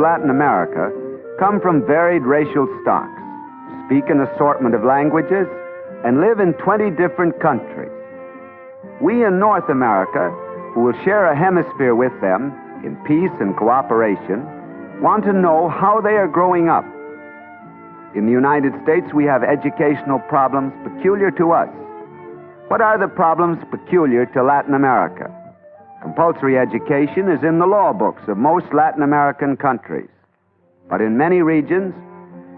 Latin America come from varied racial stocks, speak an assortment of languages, and live in 20 different countries. We in North America, who will share a hemisphere with them in peace and cooperation, want to know how they are growing up. In the United States, we have educational problems peculiar to us. What are the problems peculiar to Latin America? Compulsory education is in the law books of most Latin American countries. But in many regions,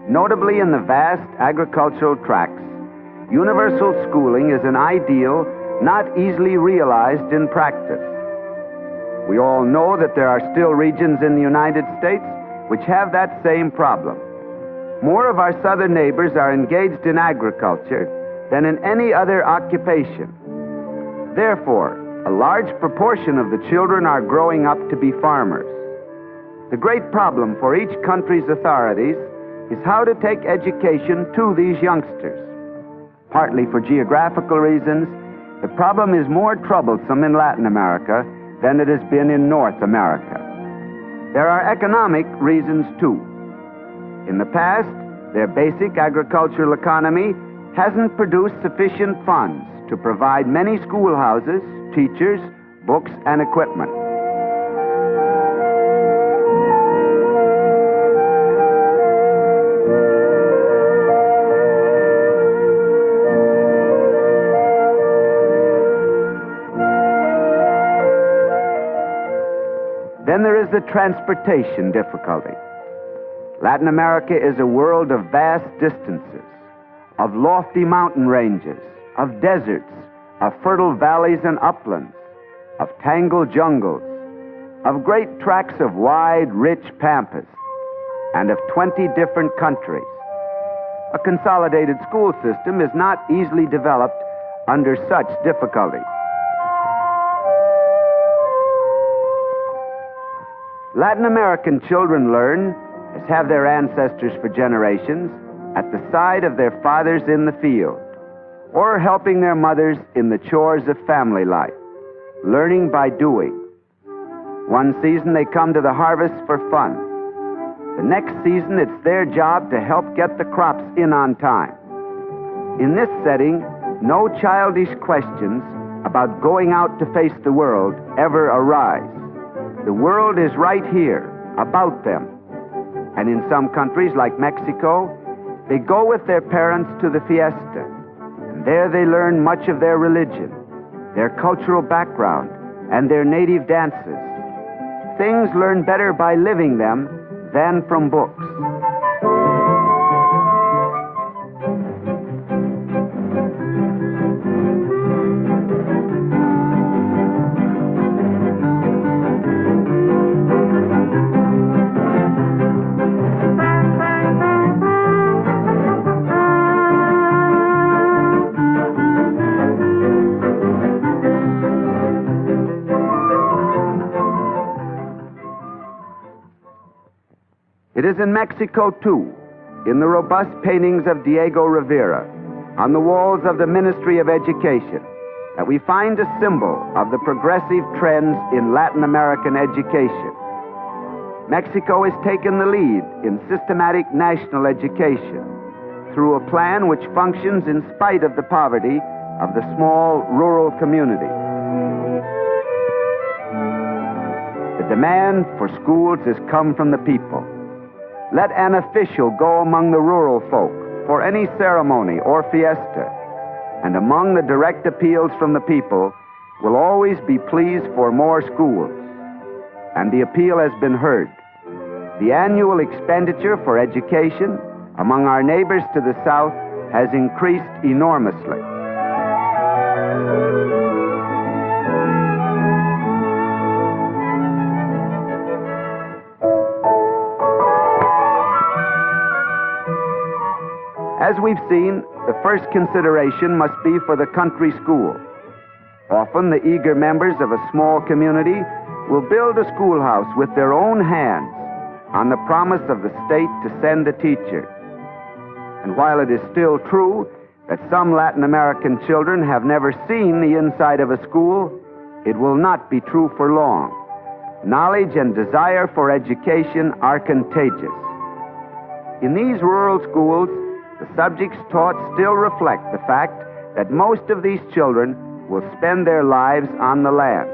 notably in the vast agricultural tracts, universal schooling is an ideal not easily realized in practice. We all know that there are still regions in the United States which have that same problem. More of our southern neighbors are engaged in agriculture than in any other occupation. Therefore, a large proportion of the children are growing up to be farmers. The great problem for each country's authorities is how to take education to these youngsters. Partly for geographical reasons, the problem is more troublesome in Latin America than it has been in North America. There are economic reasons too. In the past, their basic agricultural economy hasn't produced sufficient funds to provide many schoolhouses, teachers, books, and equipment. Then there is the transportation difficulty. Latin America is a world of vast distances, of lofty mountain ranges, of deserts, of fertile valleys and uplands, of tangled jungles, of great tracts of wide, rich pampas, and of 20 different countries. A consolidated school system is not easily developed under such difficulties. Latin American children learn, as have their ancestors for generations, at the side of their fathers in the field, or helping their mothers in the chores of family life, learning by doing. One season they come to the harvest for fun. The next season it's their job to help get the crops in on time. In this setting, no childish questions about going out to face the world ever arise. The world is right here, about them. And in some countries like Mexico, they go with their parents to the fiesta. And there they learn much of their religion, their cultural background, and their native dances. Things learned better by living them than from books. It is in Mexico, too, in the robust paintings of Diego Rivera, on the walls of the Ministry of Education, that we find a symbol of the progressive trends in Latin American education. Mexico has taken the lead in systematic national education through a plan which functions in spite of the poverty of the small rural community. The demand for schools has come from the people. Let an official go among the rural folk for any ceremony or fiesta, and among the direct appeals from the people will always be pleas for more schools. And the appeal has been heard. The annual expenditure for education among our neighbors to the south has increased enormously. As we've seen, the first consideration must be for the country school. Often the eager members of a small community will build a schoolhouse with their own hands on the promise of the state to send a teacher. And while it is still true that some Latin American children have never seen the inside of a school, it will not be true for long. knowledge and desire for education are contagious. In these rural schools, the subjects taught still reflect the fact that most of these children will spend their lives on the land.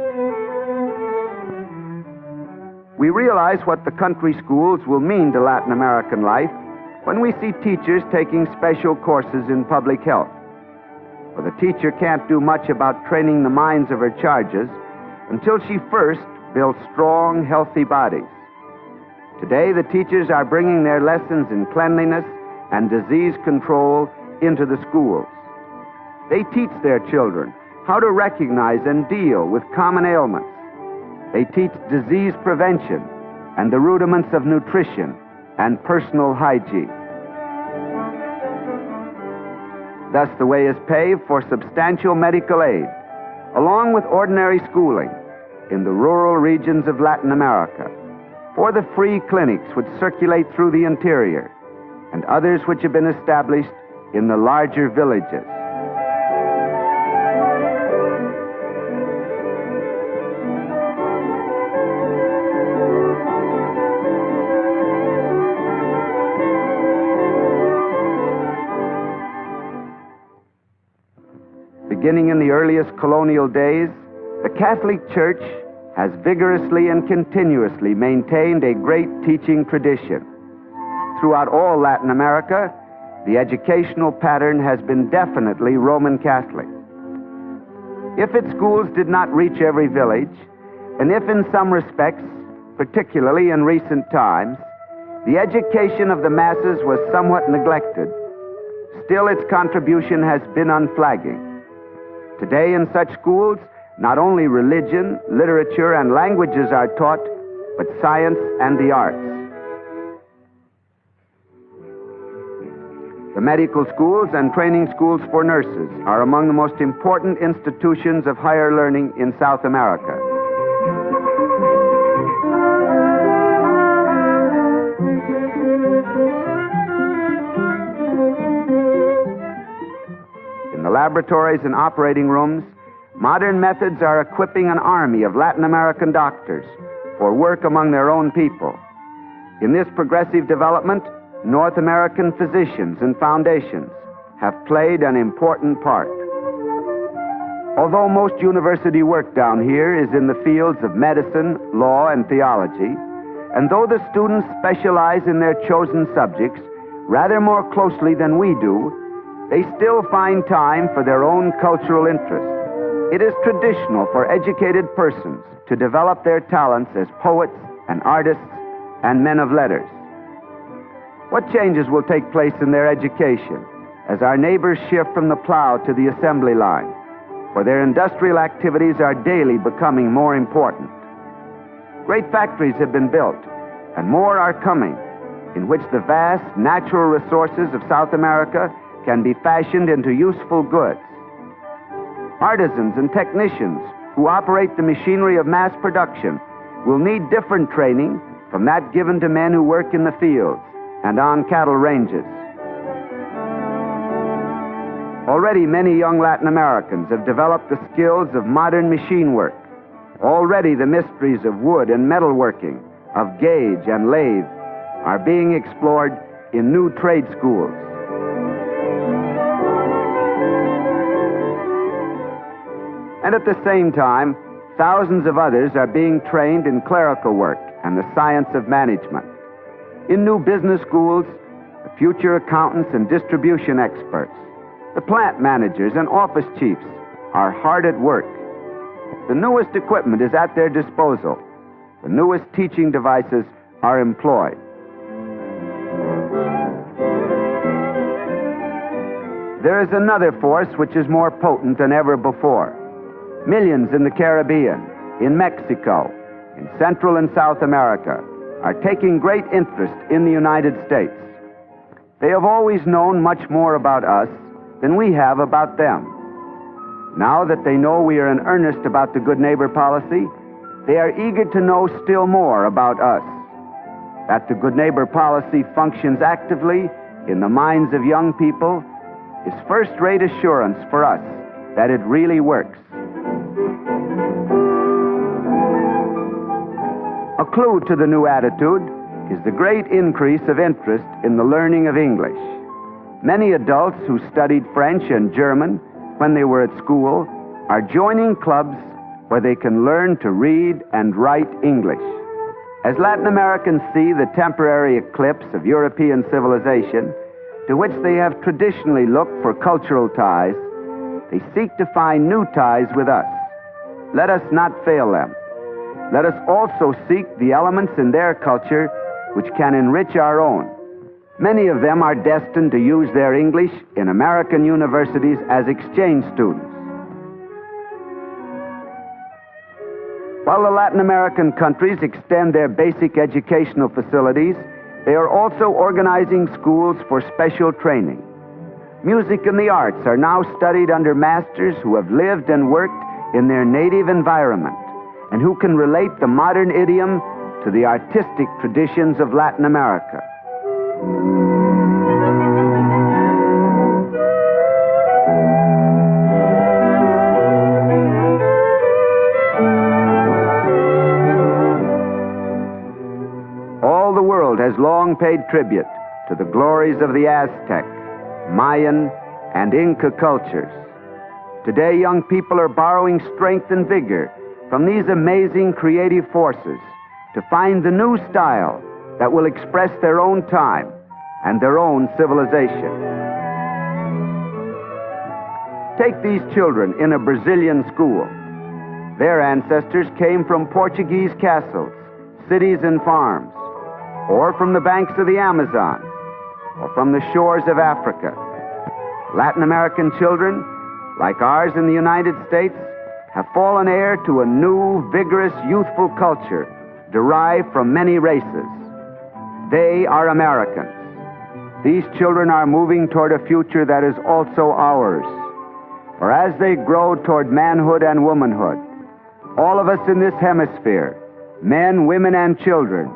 We realize what the country schools will mean to Latin American life when we see teachers taking special courses in public health. For the teacher can't do much about training the minds of her charges until she first builds strong, healthy bodies. Today, the teachers are bringing their lessons in cleanliness and disease control into the schools. They teach their children how to recognize and deal with common ailments. They teach disease prevention and the rudiments of nutrition and personal hygiene. Thus, the way is paved for substantial medical aid, along with ordinary schooling in the rural regions of Latin America, for the free clinics which circulate through the interior, and others which have been established in the larger villages. Beginning in the earliest colonial days, the Catholic Church has vigorously and continuously maintained a great teaching tradition. Throughout all Latin America, the educational pattern has been definitely Roman Catholic. If its schools did not reach every village, and if in some respects, particularly in recent times, the education of the masses was somewhat neglected, still its contribution has been unflagging. Today in such schools, not only religion, literature, and languages are taught, but science and the arts. The medical schools and training schools for nurses are among the most important institutions of higher learning in South America. In the laboratories and operating rooms, modern methods are equipping an army of Latin American doctors for work among their own people. In this progressive development, North American physicians and foundations have played an important part. Although most university work down here is in the fields of medicine, law, and theology, and though the students specialize in their chosen subjects rather more closely than we do, they still find time for their own cultural interests. It is traditional for educated persons to develop their talents as poets and artists and men of letters. What changes will take place in their education as our neighbors shift from the plow to the assembly line? For their industrial activities are daily becoming more important. Great factories have been built, and more are coming, in which the vast natural resources of South America can be fashioned into useful goods. Artisans and technicians who operate the machinery of mass production will need different training from that given to men who work in the fields and on cattle ranges. Already many young Latin Americans have developed the skills of modern machine work. Already the mysteries of wood and metalworking, of gauge and lathe, are being explored in new trade schools. And at the same time, thousands of others are being trained in clerical work and the science of management. In new business schools, the future accountants and distribution experts, the plant managers and office chiefs are hard at work. The newest equipment is at their disposal. The newest teaching devices are employed. There is another force which is more potent than ever before. Millions in the Caribbean, in Mexico, in Central and South America are taking great interest in the United States. They have always known much more about us than we have about them. Now that they know we are in earnest about the good neighbor policy, they are eager to know still more about us. That the good neighbor policy functions actively in the minds of young people is first-rate assurance for us that it really works. A clue to the new attitude is the great increase of interest in the learning of English. Many adults who studied French and German when they were at school are joining clubs where they can learn to read and write English. As Latin Americans see the temporary eclipse of European civilization, to which they have traditionally looked for cultural ties, they seek to find new ties with us. Let us not fail them. Let us also seek the elements in their culture which can enrich our own. Many of them are destined to use their English in American universities as exchange students. While the Latin American countries extend their basic educational facilities, they are also organizing schools for special training. Music and the arts are now studied under masters who have lived and worked in their native environment and who can relate the modern idiom to the artistic traditions of Latin America. All the world has long paid tribute to the glories of the Aztec, Mayan, and Inca cultures. Today, young people are borrowing strength and vigor from these amazing creative forces to find the new style that will express their own time and their own civilization. Take these children in a Brazilian school. Their ancestors came from Portuguese castles, cities, and farms, or from the banks of the Amazon, or from the shores of Africa. Latin American children, like ours in the United States, have fallen heir to a new, vigorous, youthful culture derived from many races. They are Americans. These children are moving toward a future that is also ours. For as they grow toward manhood and womanhood, all of us in this hemisphere, men, women, and children,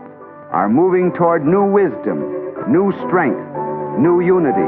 are moving toward new wisdom, new strength, new unity.